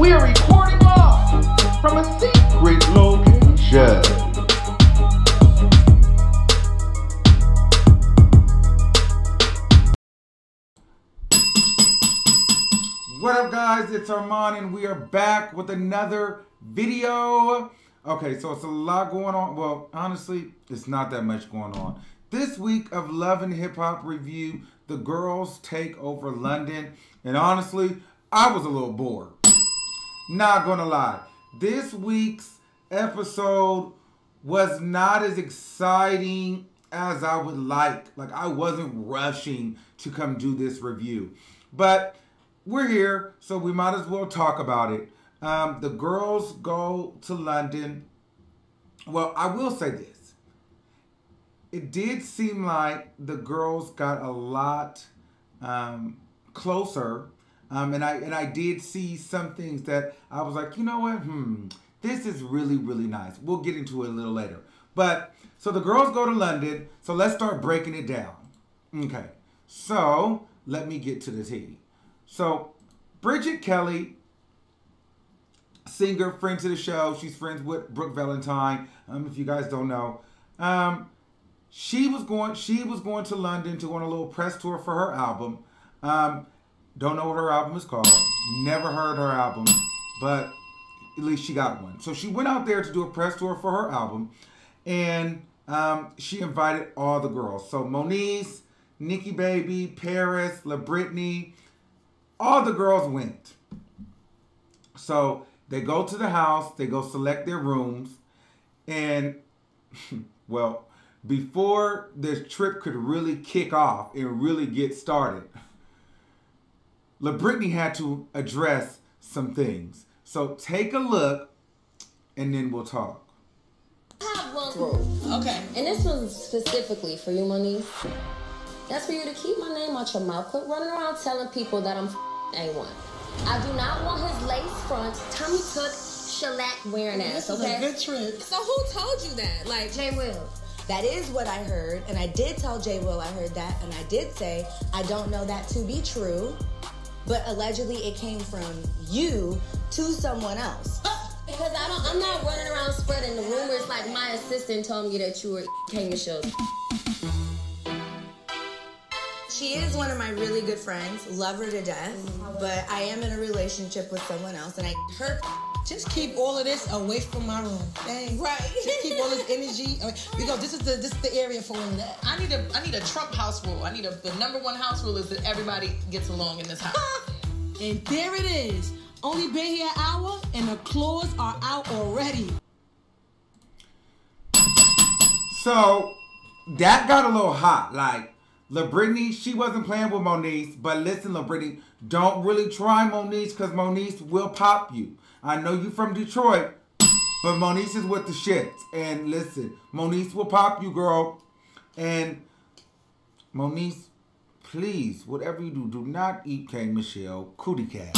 We are recording live from a secret location. What up, guys? It's Armon, and we are back with another video. Okay, so it's a lot going on. Well, honestly, it's not that much going on. This week of Love and Hip Hop review, the girls take over London, and honestly, I was a little bored. Not gonna lie. This week's episode was not as exciting as I would like. Like, I wasn't rushing to come do this review. But we're here, so we might as well talk about it. The girls go to London. Well, I will say this. It did seem like the girls got a lot closer. And I did see some things that I was like, you know what? This is really, really nice. We'll get into it a little later. But, so the girls go to London. So let's start breaking it down. Okay. So, let me get to the tea. So, Bridget Kelly, singer, friend to the show. She's friends with Brooke Valentine. If you guys don't know, she was going to London to go on a little press tour for her album. Don't know what her album is called. Never heard her album, but at least she got one. So she went out there to do a press tour for her album, and she invited all the girls. So Moniece, Nikki Baby, Paris, Britney, all the girls went. So they go to the house, they go select their rooms, and well, before this trip could really kick off and really get started, Britney had to address some things. So take a look, and then we'll talk. I have one. Okay. And this one's specifically for you, Moniece. That's for you to keep my name out your mouth. Quit running around telling people that I'm A1. I do not want his lace front, tummy tuck, shellac wearing ass, okay? This is a good trick. So who told you that? Like, J. Will. That is what I heard, and I did tell J. Will I heard that, and I did say I don't know that to be true, but allegedly it came from you to someone else. Because I'm not running around spreading the rumors like my assistant told me that you were Kenya shows. She is one of my really good friends, love her to death, but I am in a relationship with someone else, and her. just keep all of this away from my room. Dang. Right. Just keep all this energy. Because this is the area for all of that. I need a Trump house rule. I need the #1 house rule is that everybody gets along in this house. And there it is. Only been here an hour, and the claws are out already. So that got a little hot. Like, Britney, she wasn't playing with Moniece, but listen, Britney, don't really try Moniece, because Moniece will pop you. I know you from Detroit, but Moniece is with the shits. And listen, Moniece will pop you, girl. And Moniece, please, whatever you do, do not eat K. Michelle cootie cat.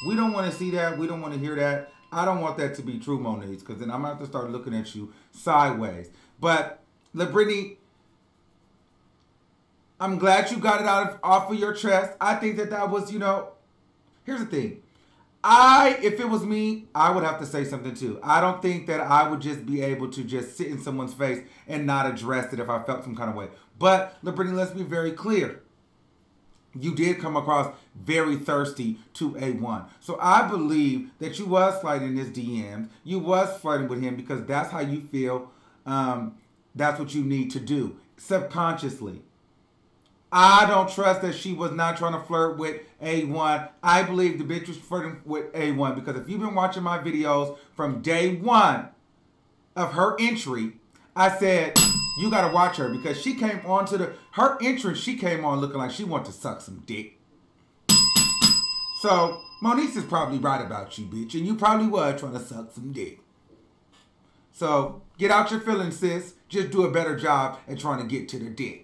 We don't want to see that. We don't want to hear that. I don't want that to be true, Moniece, because then I'm going to have to start looking at you sideways. But, Britney, I'm glad you got it off of your chest. I think that was, here's the thing. If it was me, I would have to say something too. I don't think that I would just be able to just sit in someone's face and not address it if I felt some kind of way. But, Britney, let's be very clear. You did come across very thirsty to A1. So I believe that you was sliding in his DMs. You was flirting with him because that's how you feel. That's what you need to do subconsciously. I don't trust that she was not trying to flirt with A1. I believe the bitch was flirting with A1 because if you've been watching my videos from day one of her entry, I said, you got to watch her because she came on to her entrance, she came on looking like she wanted to suck some dick. So, Moniece is probably right about you, bitch. And you probably was trying to suck some dick. So, get out your feelings, sis. Just do a better job at trying to get to the dick.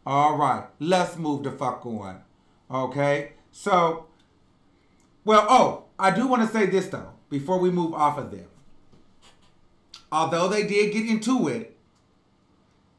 All right, let's move the fuck on. Okay? So, I do want to say this, though, before we move off of them. Although they did get into it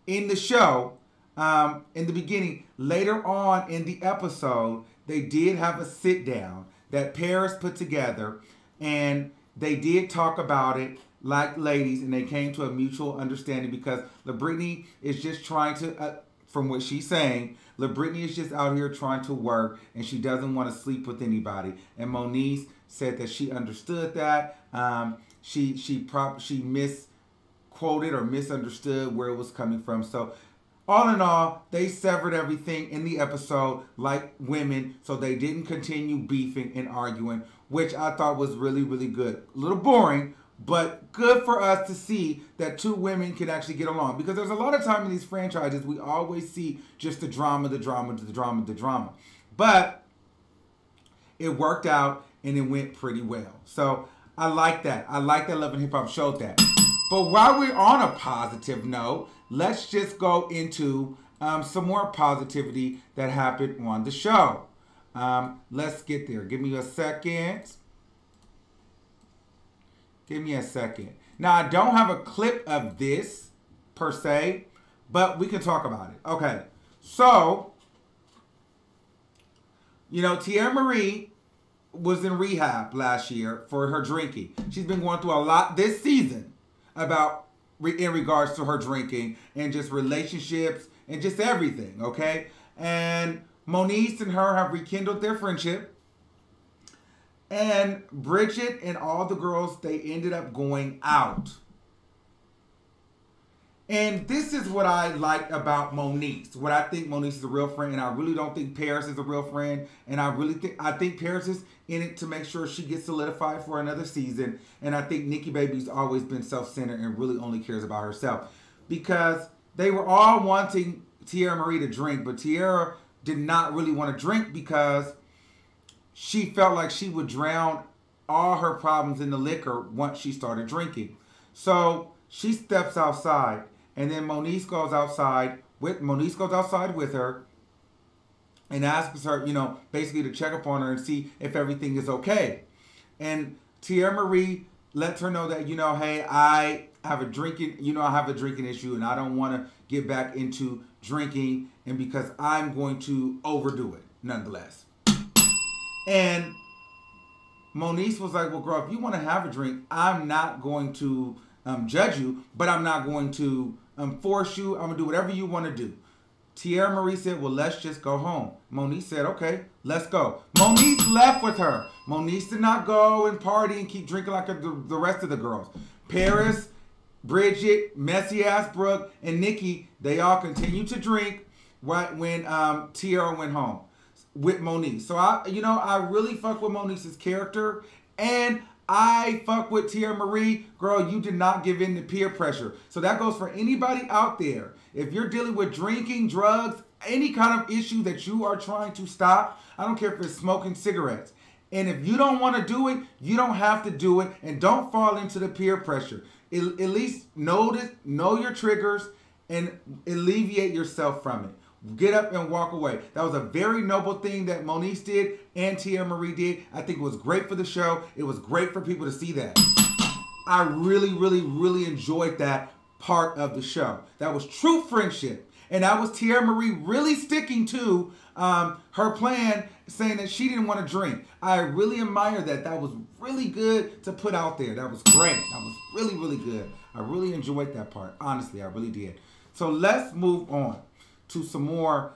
in the show, in the beginning, later on in the episode, they did have a sit down. that Paris put together, and they did talk about it like ladies, and they came to a mutual understanding because LaBrittany is just trying to, from what she's saying, LaBrittany is just out here trying to work, and she doesn't want to sleep with anybody. And Moniece said that she understood that. She misquoted or misunderstood where it was coming from. So all in all, they severed everything in the episode like women, so they didn't continue beefing and arguing, which I thought was really, really good. A little boring, but good for us to see that two women can actually get along. Because there's a lot of time in these franchises, we always see just the drama. But it worked out and it went pretty well. So I like that. I like that Love and Hip Hop showed that. But while we're on a positive note, let's just go into some more positivity that happened on the show. Let's get there. Give me a second. Give me a second. Now, I don't have a clip of this, per se, but we can talk about it. Okay. So, you know, Teairra Marie was in rehab last year for her drinking. She's been going through a lot this season in regards to her drinking and just relationships and just everything, okay? And Moniece and her have rekindled their friendship. And Bridget and all the girls, they ended up going out. And this is what I like about Moniece. What I think Moniece is a real friend, and I really don't think Paris is a real friend. And I think Paris is in it to make sure she gets solidified for another season. And I think Nikki Baby's always been self-centered and really only cares about herself. Because they were all wanting Teairra Marie to drink, but Teairra did not really want to drink because she felt like she would drown all her problems in the liquor once she started drinking. So she steps outside, and then Moniece goes outside with her and asks her, you know, basically to check up on her and see if everything is okay. And Teairra Marie lets her know that, you know, hey, I have a drinking issue, and I don't want to get back into drinking, and because I'm going to overdo it nonetheless. And Moniece was like, well, girl, if you want to have a drink, I'm not going to judge you, but I'm not going to force you. I'm going to do whatever you want to do. Teairra Marie said, well, let's just go home. Moniece said, okay, let's go. Moniece left with her. Moniece did not go and party and keep drinking like the rest of the girls. Paris, Bridget, messy-ass Brooke, and Nikki, they all continued to drink right when Teairra went home with Moniece. So I really fuck with Moniece's character, and I fuck with Teairra Marie. Girl, you did not give in to peer pressure. So that goes for anybody out there. If you're dealing with drinking, drugs, any kind of issue that you are trying to stop, I don't care if it's smoking cigarettes. And if you don't want to do it, you don't have to do it, and don't fall into the peer pressure. At least know your triggers and alleviate yourself from it. Get up and walk away. That was a very noble thing that Moniece did and Teairra Marie did. I think it was great for the show. It was great for people to see that. I really, really, really enjoyed that part of the show. That was true friendship. And that was Teairra Marie really sticking to her plan, saying that she didn't want to drink. I really admire that. That was really good to put out there. That was great. That was really, really good. I really enjoyed that part. Honestly, I really did. So let's move on to some more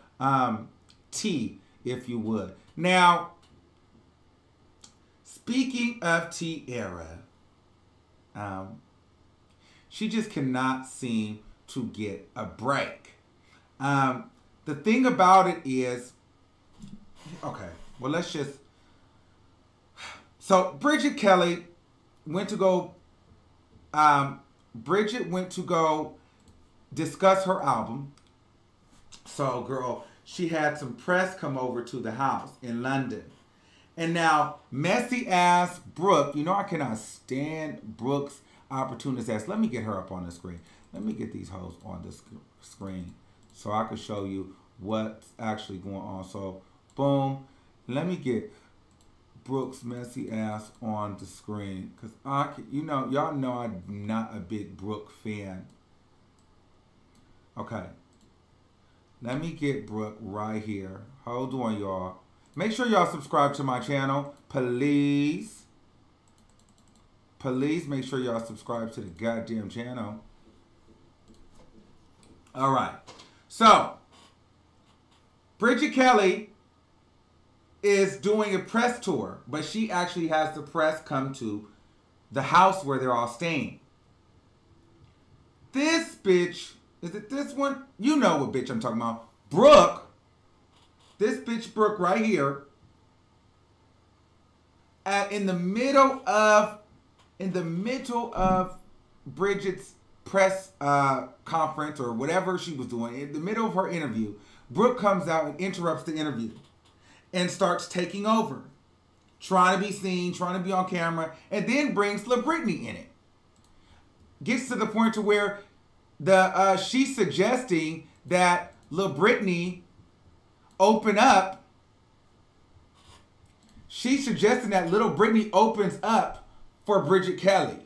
tea, if you would. Now, speaking of Teairra, she just cannot seem to get a break. The thing about it is, okay, well, let's just, so Bridget went to go discuss her album. So, girl, she had some press come over to the house in London. And now, messy-ass Brooke, you know I cannot stand Brooke's opportunist ass. Let me get her up on the screen. Let me get these hoes on the screen so I can show you what's actually going on. So, boom. Let me get Brooke's messy ass on the screen. Because, y'all know I'm not a big Brooke fan. Okay. Let me get Brooke right here. Hold on, y'all. Make sure y'all subscribe to my channel. Please. Please make sure y'all subscribe to the goddamn channel. All right. So, Bridget Kelly is doing a press tour, but she actually has the press come to the house where they're all staying. This bitch, is it this one? You know what bitch I'm talking about. Brooke. This bitch Brooke right here. In the middle of Bridget's press conference or whatever she was doing, in the middle of her interview, Brooke comes out and interrupts the interview and starts taking over, trying to be seen, trying to be on camera, and then brings Lil Britney in it. Gets to the point to where she's suggesting that Lil Britney open up. She's suggesting that Little Britney opens up for Bridget Kelly.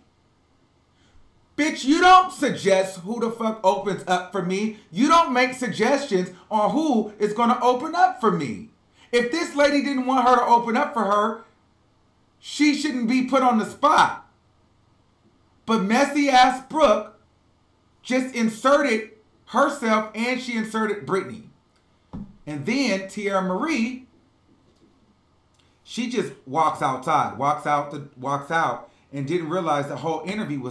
Bitch, you don't suggest who the fuck opens up for me. You don't make suggestions on who is going to open up for me. If this lady didn't want her to open up for her, she shouldn't be put on the spot. But messy ass Brooke just inserted herself and she inserted Britney. And then Teairra Marie, she just walks outside, walks out and didn't realize the whole interview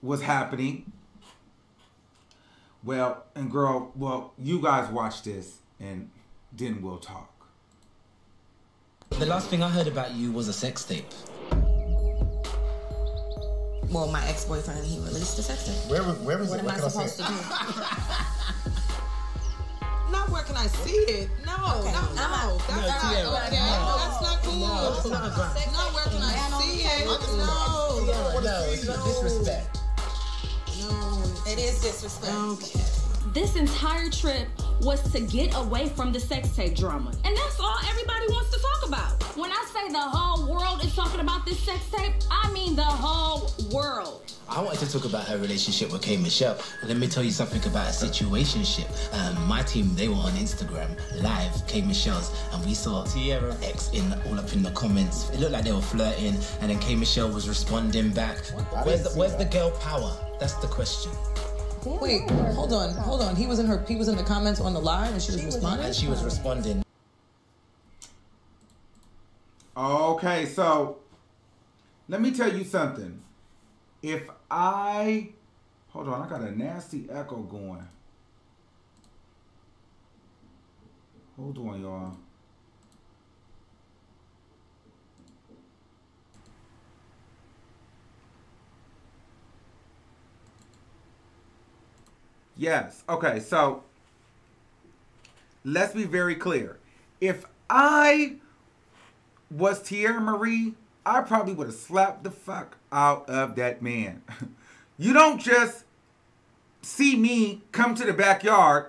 was happening. Well, and girl, well, you guys watch this and then we'll talk. The last thing I heard about you was a sex tape. Well, my ex-boyfriend, he released the sex tape. Where was What it? am I supposed to do? Not where can I see it? No, Okay. no. That's not cool. No, it's not a grind. Not where can I see it? No, it's not disrespect. No. It is disrespect. Okay. This entire trip was to get away from the sex tape drama. And that's all everybody wants to talk about. When I say the whole world is talking about this sex tape, I mean the whole world. I wanted to talk about her relationship with K. Michelle. Let me tell you something about a situationship. My team, they were on Instagram live, K. Michelle's, and we saw Teairra X all up in the comments. It looked like they were flirting, and then K. Michelle was responding back. Where's the girl power? That's the question. Wait, hold on. He was in the comments on the live and she was responding? And she was responding. Okay, so let me tell you something. Hold on, I got a nasty echo going. Hold on, y'all. Yes. Okay, so let's be very clear. If I was Teairra Marie, I probably would have slapped the fuck out of that man. You don't just see me come to the backyard,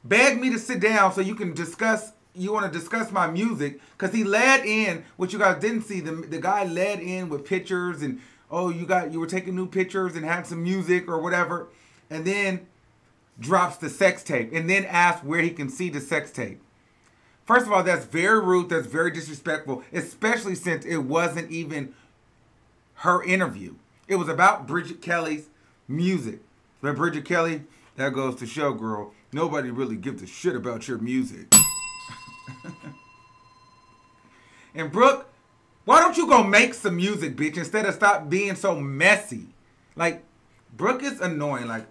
beg me to sit down so you can discuss, you want to discuss my music, because he led in, what you guys didn't see, the guy led in with pictures and, oh, you were taking new pictures and had some music or whatever, and then drops the sex tape and then asks where he can see the sex tape. First of all, that's very rude. That's very disrespectful, especially since it wasn't even her interview. It was about Bridget Kelly's music. But Bridget Kelly, that goes to show, girl, nobody really gives a shit about your music. And Brooke, why don't you go make some music, bitch, instead of stop being so messy? Like, Brooke is annoying. Like,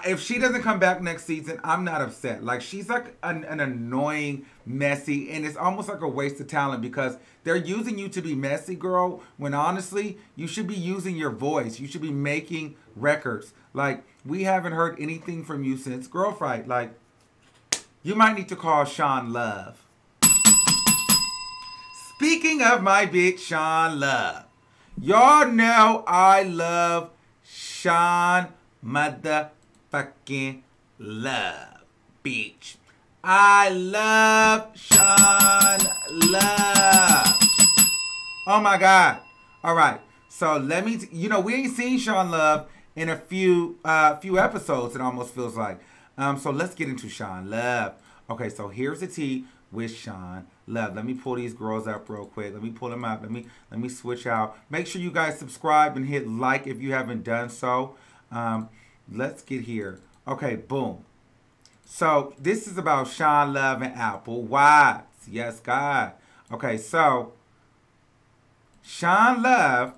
if she doesn't come back next season, I'm not upset. Like, she's like an annoying, messy, and it's almost like a waste of talent because they're using you to be messy, girl, when honestly, you should be using your voice. You should be making records. Like, we haven't heard anything from you since Girl Fight. Like, you might need to call Sean Love. Speaking of my bitch, Sean Love. Y'all know I love Sean motherfucking Love, bitch. I love Sean Love. Oh my God. All right. So let me, we ain't seen Sean Love in a few episodes, it almost feels like. So let's get into Sean Love. Okay, so here's the tea with Shanda Love. Let me pull these girls up real quick. Let me pull them out. Let me switch out. Make sure you guys subscribe and hit like if you haven't done so. Let's get here. Okay, boom. So this is about Shanda Love and Apple Watts. Yes, God. Okay, so Shanda Love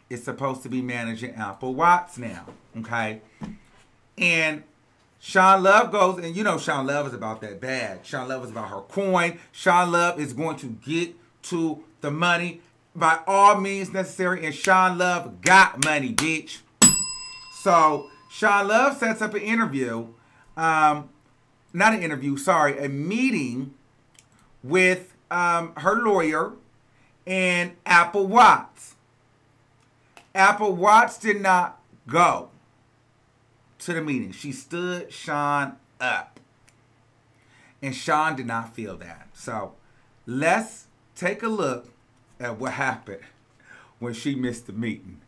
is supposed to be managing Apple Watts now. Okay, and Shanda Love goes, and you know Shanda Love is about that bag. Shanda Love is about her coin. Shanda Love is going to get to the money by all means necessary, and Shanda Love got money, bitch. So Shanda Love sets up an interview, not an interview, sorry, a meeting with her lawyer and Apple Watts. Apple Watts did not go to the meeting. She stood Shanda up. And Shanda did not feel that. So let's take a look at what happened when she missed the meeting.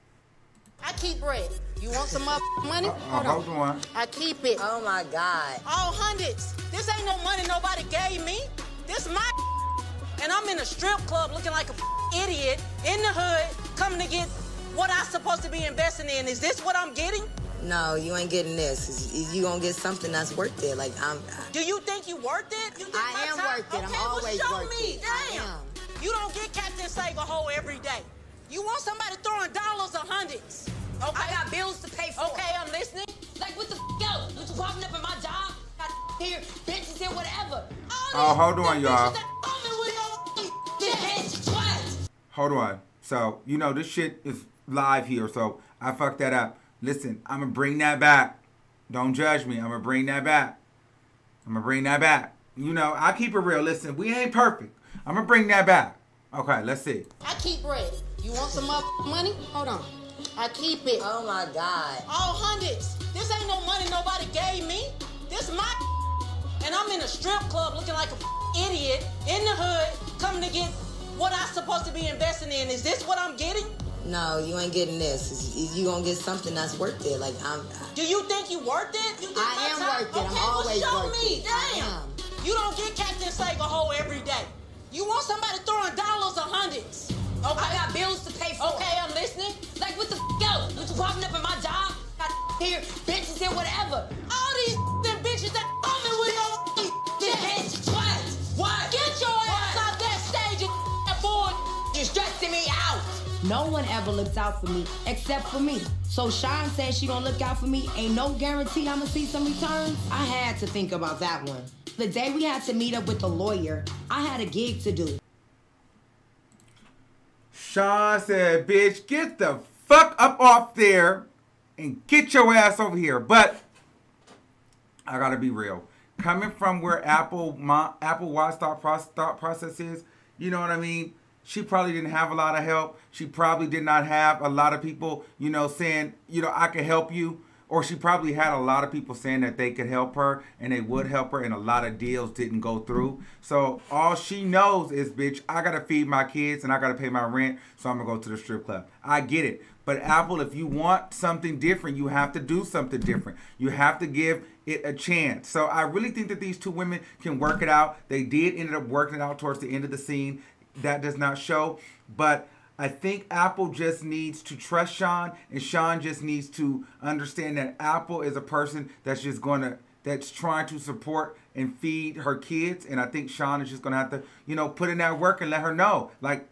I keep bread. You want some money? Hold on. I keep it. Oh my God. All hundreds. This ain't no money nobody gave me. This my and I'm in a strip club looking like a idiot in the hood coming to get what I'm supposed to be investing in. Is this what I'm getting? No, you ain't getting this. You gonna get something that's worth it. Like Do you think you worth it? You think I am worth it. Okay, I'm always well, show worth me. it. Damn. You don't get Captain Save a Hole every day. You want somebody throwing dollars or hundreds. Okay. I got bills to pay for. Okay, I'm listening. Like, what the else? You popping up in my job? Here, bitches here, whatever. Oh, hold on, y'all. Hold on. So, you know, this shit is live here, so I fucked that up. Listen, I'm going to bring that back. Don't judge me. I'm going to bring that back. I'm going to bring that back. You know, I keep it real. Listen, we ain't perfect. I'm going to bring that back. Okay, let's see. I keep bread. You want some money? Hold on. I keep it. Oh my God. All hundreds. This ain't no money nobody gave me. This my and I'm in a strip club looking like a idiot in the hood coming to get what I'm supposed to be investing in. Is this what I'm getting? No, you ain't getting this. You gonna get something that's worth it. Like Do you think you worth it? You think I am worth it. Okay, I'm always well, show worth me. it. Damn. You don't get Captain Save a Hole every day. You want somebody throwing dollars or hundreds. Okay. I got bills to pay for. Okay, I'm listening. Like, what the else? You popping up in my job? Here, bitches here, whatever. All these them bitches that coming with your bitch. What? Get your ass off that stage and boy. You're stressing me out. No one ever looks out for me except for me. So Shanda says she gonna look out for me. Ain't no guarantee I'ma see some returns. I had to think about that one. The day we had to meet up with the lawyer, I had a gig to do. Shanda said, bitch, get the fuck up off there and get your ass over here. But I gotta be real. Coming from where Apple Watts thought process is, you know what I mean? She probably didn't have a lot of help. She probably did not have a lot of people, you know, saying, you know, I can help you. Or she probably had a lot of people saying that they could help her and they would help her, and a lot of deals didn't go through. So all she knows is, bitch, I got to feed my kids and I got to pay my rent, so I'm going to go to the strip club. I get it. But Apple, if you want something different, you have to do something different. You have to give it a chance. So I really think that these two women can work it out. They did end up working it out towards the end of the scene. That does not show. But I think Apple just needs to trust Shanda, and Shanda just needs to understand that Apple is a person that's just that's trying to support and feed her kids. And I think Shanda is just gonna have to, you know, put in that work and let her know. Like,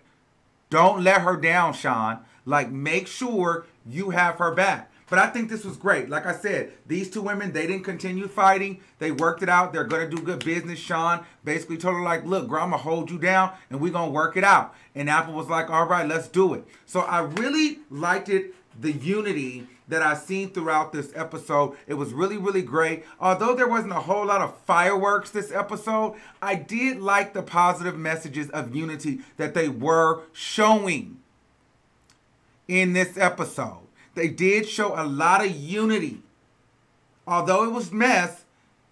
don't let her down, Shanda. Like, make sure you have her back. But I think this was great. Like I said, these two women, they didn't continue fighting. They worked it out. They're going to do good business. Shanda basically told her, like, look, girl, I'm going to hold you down, and we're going to work it out. And Apple was like, all right, let's do it. So I really liked it, the unity that I seen throughout this episode. It was really, really great. Although there wasn't a whole lot of fireworks this episode, I did like the positive messages of unity that they were showing in this episode. They did show a lot of unity. Although it was mess,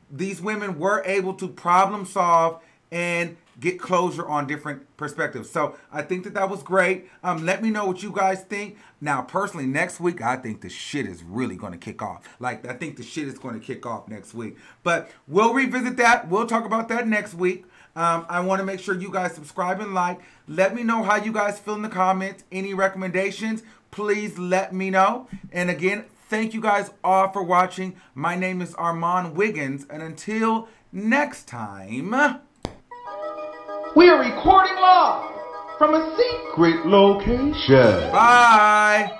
these women were able to problem solve and get closure on different perspectives. So I think that that was great. Let me know what you guys think. Now, personally, next week, I think the shit is really going to kick off. Like, I think the shit is going to kick off next week. But we'll revisit that. We'll talk about that next week. I want to make sure you guys subscribe and like. Let me know how you guys feel in the comments. Any recommendations, please let me know. And again, thank you guys all for watching. My name is Armon Wiggins. And until next time, we are recording live from a secret location. Bye.